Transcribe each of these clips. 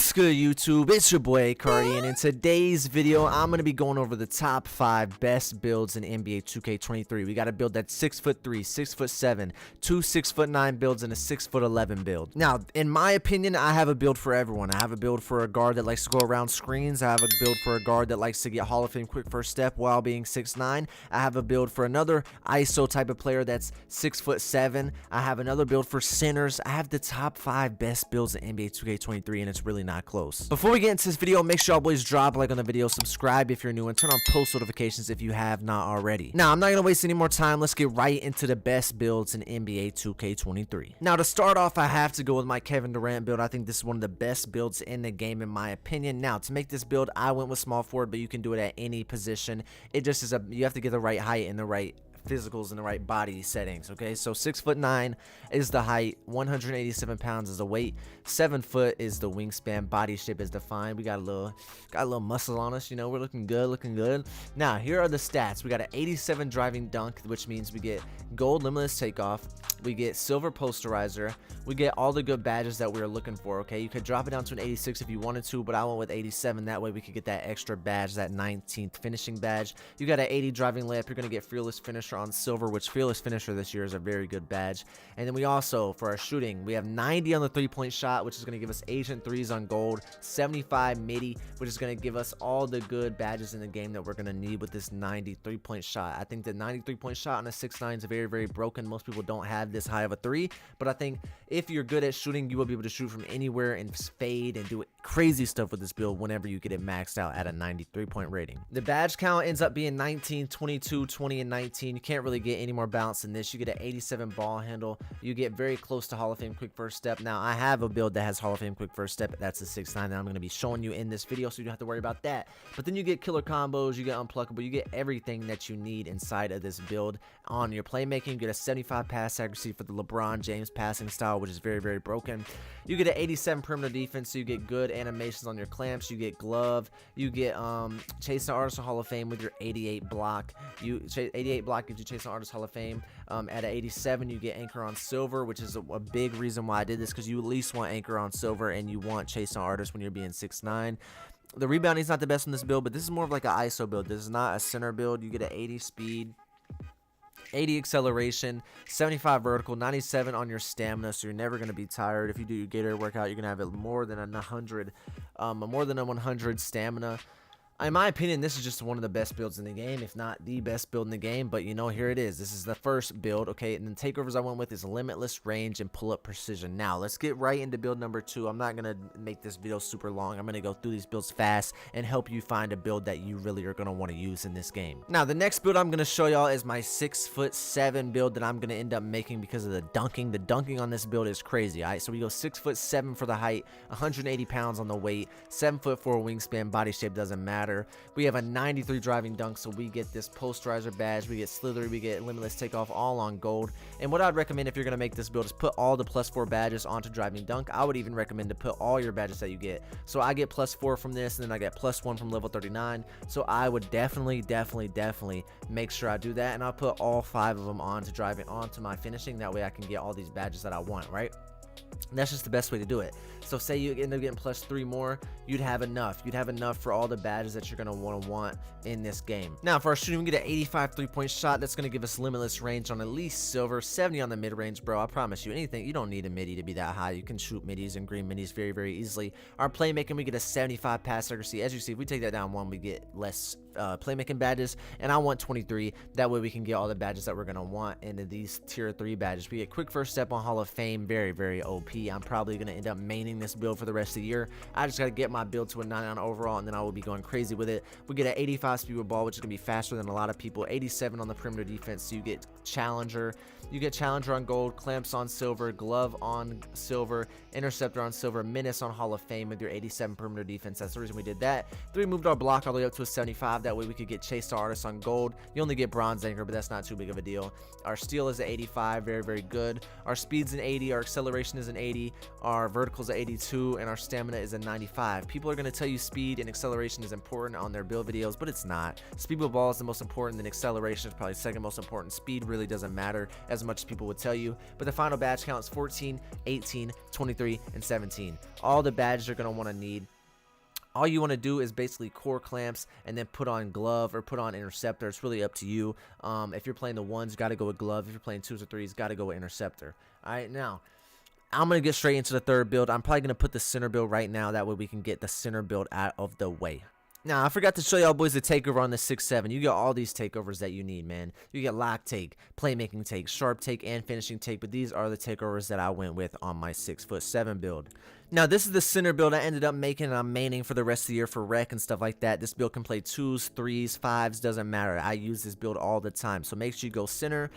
What's good, YouTube? It's your boy Cardi, and in today's video I'm gonna be going over the top 5 best builds in NBA 2K23. We got a build that's 6'3", 6'7", 2 6'9" builds, and a 6'11" build. Now, in my opinion, I have a build for everyone. I have a build for a guard that likes to go around screens. I have a build for a guard that likes to get Hall of Fame quick first step while being 6'9". I have a build for another ISO type of player that's 6'7". I have another build for centers. I have the top 5 best builds in NBA 2K23, and it's really not close. Before we get into this video, make sure y'all boys drop a like on the video, subscribe if you're new, and turn on post notifications if you have not already. Now, I'm not gonna waste any more time. Let's get right into the best builds in NBA 2K23. Now, to start off, I have to go with my Kevin Durant build. I think this is one of the best builds in the game, in my opinion. Now, to make this build, I went with small forward, but you can do it at any position. It just is you have to get the right height and the right physicals in the right body settings. Okay, so 6'9" is the height, 187 pounds is the weight, 7 foot is the wingspan, body shape is defined. We got a little muscle on us, you know, we're looking good. Now, here are the stats. We got an 87 driving dunk, which means we get gold limitless takeoff, we get silver posterizer, we get all the good badges that we were looking for. Okay, you could drop it down to an 86 if you wanted to, but I went with 87. That way we could get that extra badge, that 19th finishing badge. You got an 80 driving layup. You're gonna get fearless finisher on silver, which fearless finisher this year is a very good badge. And then we also, for our shooting, we have 90 on the 3-point shot, which is going to give us agent threes on gold, 75 midi, which is going to give us all the good badges in the game that we're going to need with this 90 3-point shot. I think the 93-point shot on a 6'9" is very broken. Most people don't have this high of a 3, but I think if you're good at shooting, you will be able to shoot from anywhere and fade and do crazy stuff with this build whenever you get it maxed out at a 93-point rating. The badge count ends up being 19, 22, 20, and 19. You can't really get any more balance than this. You get an 87 ball handle. You get very close to Hall of Fame quick first step. Now, I have a build that has Hall of Fame quick first step. That's a 6'9" that I'm going to be showing you in this video, so you don't have to worry about that. But then you get killer combos, you get unpluckable, you get everything that you need inside of this build. On your playmaking, you get a 75 pass accuracy for the LeBron James passing style, which is very broken. You get an 87 perimeter defense, so you get good animations on your clamps. You get glove. You get chasing artist Hall of Fame with your 88 block. 88 block gives you chasing artist Hall of Fame. At an 87, you get anchor on silver, which is a big reason why I did this, because you at least want anchor on silver and you want chasing artist when you're being 6'9". The rebounding is not the best in this build, but this is more of like an ISO build. This is not a center build. You get an 80 speed, 80 acceleration, 75 vertical, 97 on your stamina, so you're never going to be tired. If you do your Gatorade workout, you're going to have more than a 100 stamina. In my opinion, this is just one of the best builds in the game, if not the best build in the game. But you know, here it is. This is the first build, okay? And then takeovers I went with is limitless range and pull-up precision. Now, let's get right into build number 2. I'm not going to make this video super long. I'm going to go through these builds fast and help you find a build that you really are going to want to use in this game. Now, the next build I'm going to show y'all is my 6'7" build that I'm going to end up making because of the dunking. The dunking on this build is crazy, all right? So we go 6'7" for the height, 180 pounds on the weight, 7'4" wingspan, body shape doesn't matter. We have a 93 driving dunk, so we get this posterizer badge, we get slithery, we get limitless takeoff, all on gold. And what I'd recommend if you're going to make this build is put all the +4 badges onto driving dunk. I would even recommend to put all your badges that you get. So I get +4 from this, and then I get +1 from level 39. So I would definitely make sure I do that, and I'll put all 5 of them onto my finishing. That way I can get all these badges that I want, right? That's just the best way to do it. So say you end up getting +3 more, you'd have enough. You'd have enough for all the badges that you're going to want in this game. Now, for our shooting, we get an 85 3-point shot. That's going to give us limitless range on at least silver, 70 on the mid-range, bro. I promise you, you don't need a midi to be that high. You can shoot midis and green midis very easily. Our playmaking, we get a 75 pass accuracy. As you see, if we take that down 1, we get less playmaking badges, and I want 23. That way we can get all the badges that we're going to want into these tier 3 badges. We get quick first step on Hall of Fame, very OP. I'm probably going to end up maining this build for the rest of the year. I just got to get my build to a 9 on overall, and then I will be going crazy with it. We get an 85 speed with ball, which is going to be faster than a lot of people. 87 on the perimeter defense, so you get challenger. You get challenger on gold, clamps on silver, glove on silver, interceptor on silver, menace on Hall of Fame with your 87 perimeter defense. That's the reason we did that. Then we moved our block all the way up to a 75. That way we could get chase artists on gold. You only get bronze anchor, but that's not too big of a deal. Our steal is an 85, very good. Our speed's an 80, our acceleration is an 180, our vertical's at 82, and our stamina is at 95. People are going to tell you speed and acceleration is important on their build videos, but it's not. Speed with ball is the most important, then acceleration is probably second most important. Speed really doesn't matter as much as people would tell you, but the final badge count is 14, 18, 23, and 17. All the badges you're going to want to need. All you want to do is basically core clamps and then put on glove or put on interceptor. It's really up to you. If you're playing the ones, got to go with glove. If you're playing twos or threes, got to go with interceptor. All right, now I'm going to get straight into the third build. I'm probably going to put the center build right now. That way we can get the center build out of the way. Now, I forgot to show y'all boys the takeover on the 6-7. You get all these takeovers that you need, man. You get lock take, playmaking take, sharp take, and finishing take. But these are the takeovers that I went with on my 6'7" build. Now, this is the center build I ended up making, and I'm maining for the rest of the year for rec and stuff like that. This build can play 2s, 3s, 5s, doesn't matter. I use this build all the time. So make sure you go center.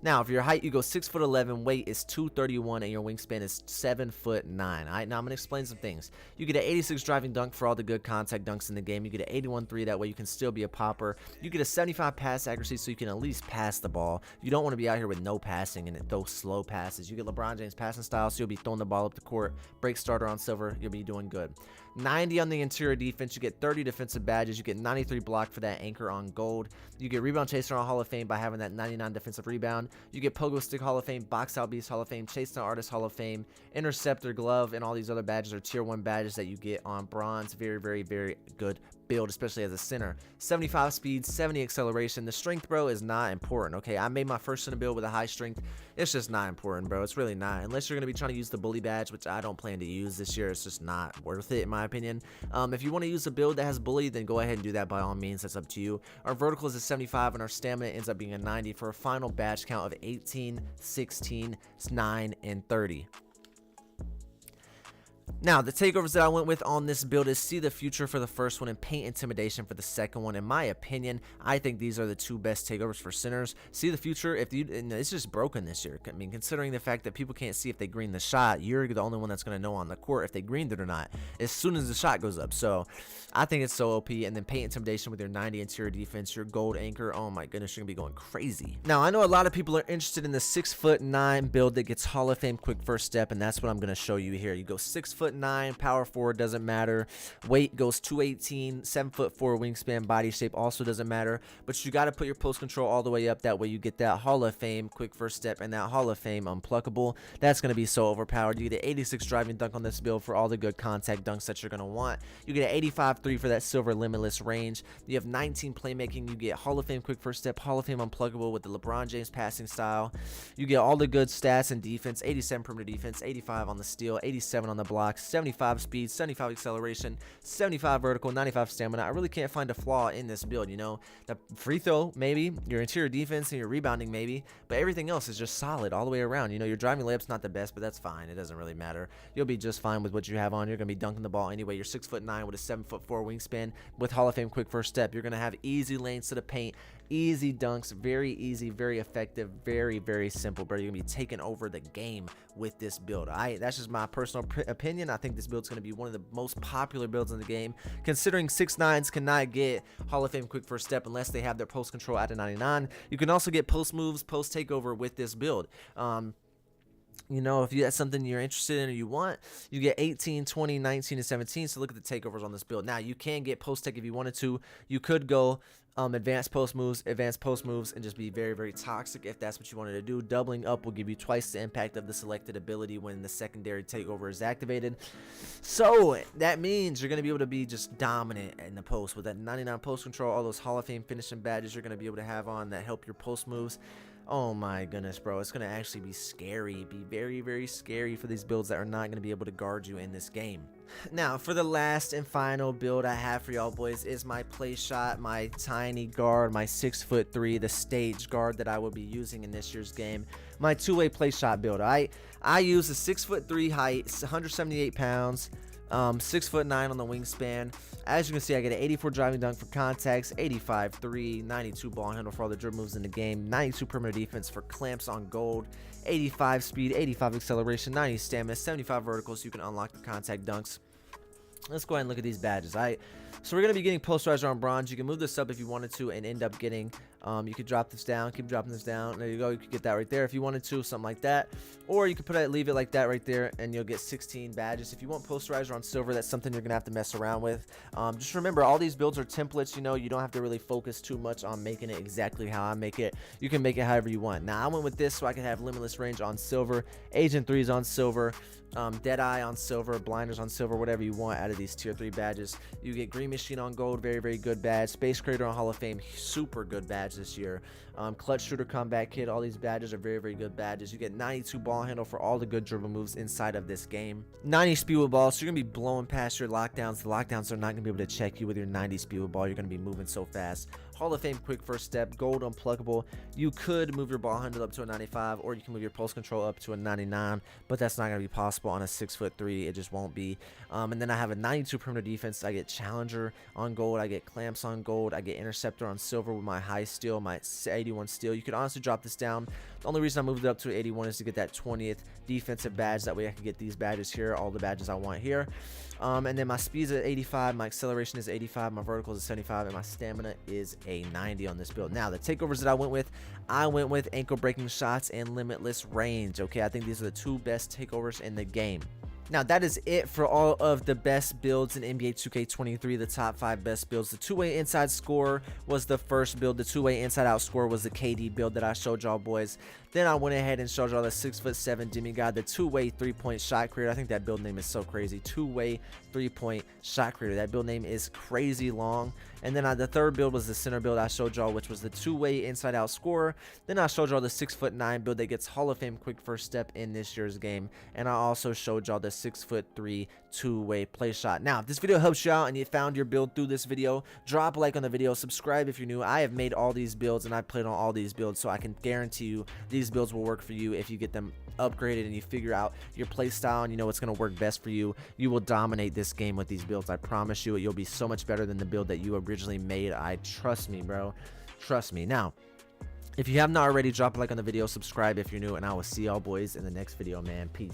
Now, for your height, you go 6'11", weight is 231, and your wingspan is 7'9". All right, now I'm gonna explain some things. You get an 86 driving dunk for all the good contact dunks in the game. You get an 81-3, that way you can still be a popper. You get a 75 pass accuracy, so you can at least pass the ball. You don't want to be out here with no passing and throw slow passes. You get LeBron James passing style, so you'll be throwing the ball up the court. Break starter on silver, you'll be doing good. 90 on the interior defense. You get 30 defensive badges. You get 93 block for that anchor on gold. You get rebound chaser on Hall of Fame by having that 99 defensive rebound. You get pogo stick Hall of Fame, box out beast Hall of Fame, chase down artist Hall of Fame, interceptor glove, and all these other badges are tier 1 badges that you get on bronze. Very, very, very good build, especially as a center. 75 speed, 70 acceleration. The strength, bro, is not important. Okay, I made my first center build with a high strength. It's just not important, bro. It's really not, unless you're going to be trying to use the bully badge, which I don't plan to use this year. It's just not worth it in my opinion. If you want to use a build that has bully, then go ahead and do that by all means. That's up to you. Our vertical is a 75 and our stamina ends up being a 90 for a final badge count of 18, 16, 9, and 30. Now, the takeovers that I went with on this build is See the Future for the first one and Paint Intimidation for the second one. In my opinion, I think these are the two best takeovers for centers. See the Future, it's just broken this year. I mean, considering the fact that people can't see if they green the shot, you're the only one that's going to know on the court if they greened it or not as soon as the shot goes up. So, I think it's so OP. And then Paint Intimidation with your 90 interior defense, your gold anchor. Oh my goodness, you're going to be going crazy. Now, I know a lot of people are interested in the 6'9" build that gets Hall of Fame quick first step, and that's what I'm going to show you here. You go 6'9", power forward, doesn't matter. Weight goes 218, 7'4" wingspan, body shape also doesn't matter. But you got to put your post control all the way up. That way you get that Hall of Fame quick first step and that Hall of Fame unpluckable. That's going to be so overpowered. You get an 86 driving dunk on this build for all the good contact dunks that you're going to want. You get an 85-3 for that silver limitless range. You have 19 playmaking. You get Hall of Fame quick first step, Hall of Fame unpluckable with the LeBron James passing style. You get all the good stats and defense. 87 perimeter defense, 85 on the steal, 87 on the block, 75 speed, 75 acceleration, 75 vertical, 95 stamina. I really can't find a flaw in this build, you know. The free throw, maybe, your interior defense and your rebounding, maybe, but everything else is just solid all the way around. You know, your driving layup's not the best, but that's fine. It doesn't really matter. You'll be just fine with what you have on. You're going to be dunking the ball anyway. You're 6'9" with a 7'4" wingspan with Hall of Fame quick first step. You're going to have easy lanes to the paint, easy dunks, very easy, very effective, very, very simple, bro. You're going to be taking over the game with this build. That's just my personal opinion. I think this build's going to be one of the most popular builds in the game, considering 6'9s cannot get Hall of Fame quick first step unless they have their post control at a 99. You can also get post moves, post takeover with this build. You know, if that's something you're interested in or you want, you get 18, 20, 19, and 17. So look at the takeovers on this build. Now, you can get post tech if you wanted to. You could go advanced post moves, and just be very, very toxic if that's what you wanted to do. Doubling up will give you twice the impact of the selected ability when the secondary takeover is activated. So that means you're going to be able to be just dominant in the post with that 99 post control, all those Hall of Fame finishing badges you're going to be able to have on that help your post moves. Oh my goodness, bro. It's going to actually be scary. Be very, very scary for these builds that are not going to be able to guard you in this game. Now, for the last and final build I have for y'all boys is my play shot, my tiny guard, my 6'3", the stage guard that I will be using in this year's game. My two-way play shot build. I use a 6'3" height, 178 pounds. 6'9" on the wingspan. As you can see, I get an 84 driving dunk for contacts, 85-3, 92 ball handle for all the dribble moves in the game, 92 perimeter defense for clamps on gold, 85 speed, 85 acceleration, 90 stamina, 75 vertical so you can unlock the contact dunks. Let's go ahead and look at these badges. So we're going to be getting posterizer on bronze. You can move this up if you wanted to and end up getting You could drop this down, keep dropping this down. There you go. You could get that right there if you wanted to, something like that. Or you could leave it like that right there, and you'll get 16 badges. If you want posterizer on silver, that's something you're gonna have to mess around with. Just remember, all these builds are templates. You know, you don't have to really focus too much on making it exactly how I make it. You can make it however you want. Now I went with this so I can have limitless range on silver, Agent 3s on silver, Deadeye on silver, Blinders on silver, whatever you want out of these tier 3 badges. You get Green Machine on gold, very, very good badge. Space Creator on Hall of Fame, super good badge this year. Clutch Shooter Combat Kit, all these badges are very, very good badges. You get 92 ball handle for all the good dribble moves inside of this game. 90 speed with ball, so you're going to be blowing past your lockdowns. The lockdowns are not going to be able to check you with your 90 speed with ball. You're going to be moving so fast. Hall of Fame quick first step, gold unpluggable. You could move your ball handle up to a 95, or you can move your pulse control up to a 99, but that's not going to be possible on a 6'3". It just won't be. And then I have a 92 perimeter defense. I get Challenger on gold, I get Clamps on gold, I get Interceptor on silver with my high steal, my 81 steal. You could honestly drop this down. The only reason I moved it up to 81 is to get that 20th defensive badge. That way I can get these badges here, all the badges I want here. And then my speed's at 85, my acceleration is 85, my vertical is 75, and my stamina is a 90 on this build. Now, the takeovers that I went with ankle breaking shots and limitless range. Okay, I think these are the two best takeovers in the game. Now, that is it for all of the best builds in NBA 2K23, the top 5 best builds. The two-way inside score was the first build. The two-way inside out score was the KD build that I showed y'all boys. Then I went ahead and showed y'all the 6'7" DEMIGOD, the two-way three-point shot creator. I think that build name is so crazy. Two-way three-point shot creator. That build name is crazy long. And then the third build was the center build I showed y'all, which was the two-way inside out scorer. Then I showed y'all the 6'9" build that gets Hall of Fame quick first step in this year's game. And I also showed y'all the 6'3" two-way play shot. Now, if this video helps you out and you found your build through this video, drop a like on the video, subscribe if you're new. I have made all these builds and I've played on all these builds, so I can guarantee you these builds will work for you if you get them upgraded and you figure out your play style and you know what's going to work best for you. You will dominate this game with these builds. I promise you, you'll be so much better than the build that you originally made. Trust me, bro. Trust me. Now, if you have not already, drop a like on the video, subscribe if you're new, and I will see y'all boys in the next video, man. Peace.